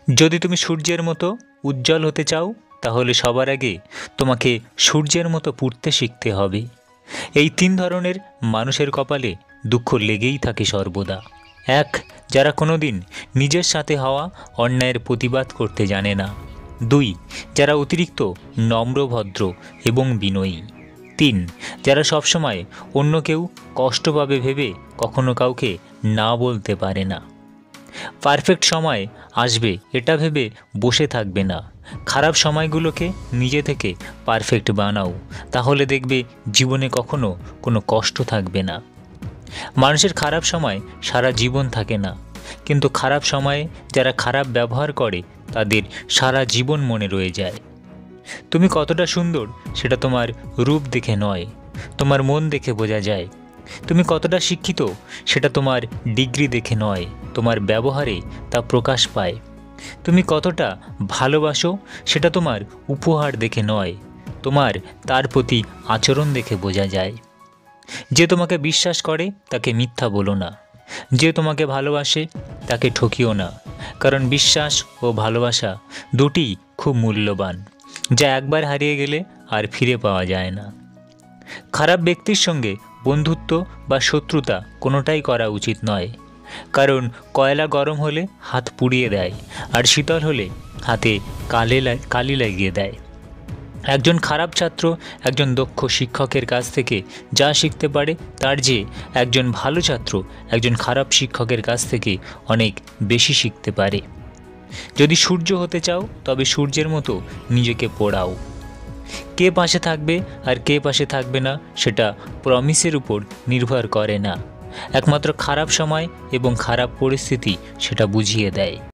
যদি তুমি সূর্যের মতো উজ্জ্বল হতে চাও তাহলে সবার আগে তোমাকে সূর্যের মতো পুড়তে শিখতে হবে। এই তিন ধরনের মানুষের কপালে দুঃখ লেগেই থাকে সর্বদা। এক, যারা কোনোদিন নিজের সাথে হওয়া অন্যায়ের প্রতিবাদ করতে জানে না। দুই, যারা অতিরিক্ত নম্র, ভদ্র এবং বিনয়ী। তিন, যারা সবসময় অন্য কেউ কষ্ট পাবে ভেবে কখনো কাউকে না বলতে পারে না। পারফেক্ট সময় আসবে এটা ভেবে বসে থাকবে না। খারাপ সময়গুলোকে নিজে থেকে পারফেক্ট বানাও, তাহলে দেখবে জীবনে কখনো কোনো কষ্ট থাকবে না। মানুষের খারাপ সময় সারা জীবন থাকে না, কিন্তু খারাপ সময়ে যারা খারাপ ব্যবহার করে তাদের সারা জীবন মনে রয়ে যায়। তুমি কতটা সুন্দর সেটা তোমার রূপ দেখে নয়, তোমার মন দেখে বোঝা যায়। তুমি কতটা শিক্ষিত সেটা তোমার ডিগ্রি দেখে নয়, তোমার ব্যবহারে তা প্রকাশ পায়। তুমি কতটা ভালোবাসো সেটা তোমার উপহার দেখে নয়, তোমার তার প্রতি আচরণ দেখে বোঝা যায়। যে তোমাকে বিশ্বাস করে তাকে মিথ্যা বলো না, যে তোমাকে ভালোবাসে তাকে ঠকিও না, কারণ বিশ্বাস ও ভালোবাসা দুটিই খুব মূল্যবান, যা একবার হারিয়ে গেলে আর ফিরে পাওয়া যায় না। খারাপ ব্যক্তির সঙ্গে বন্ধুত্ব বা শত্রুতা কোনোটাই করা উচিত নয়, কারণ কয়লা গরম হলে হাত পুড়িয়ে দেয়, আর শীতল হলে হাতে কালি লাগিয়ে দেয়। একজন খারাপ ছাত্র একজন দক্ষ শিক্ষকের কাছ থেকে যা শিখতে পারে, তার যে একজন ভালো ছাত্র একজন খারাপ শিক্ষকের কাছ থেকে অনেক বেশি শিখতে পারে। যদি সূর্য হতে চাও তবে সূর্যের মতো নিজেকে পোড়াও। কে পাশে থাকবে আর কে পাশে থাকবে না সেটা প্রমিসের উপর নির্ভর করে না, একমাত্র খারাপ সময় এবং খারাপ পরিস্থিতি সেটা বুঝিয়ে দেয়।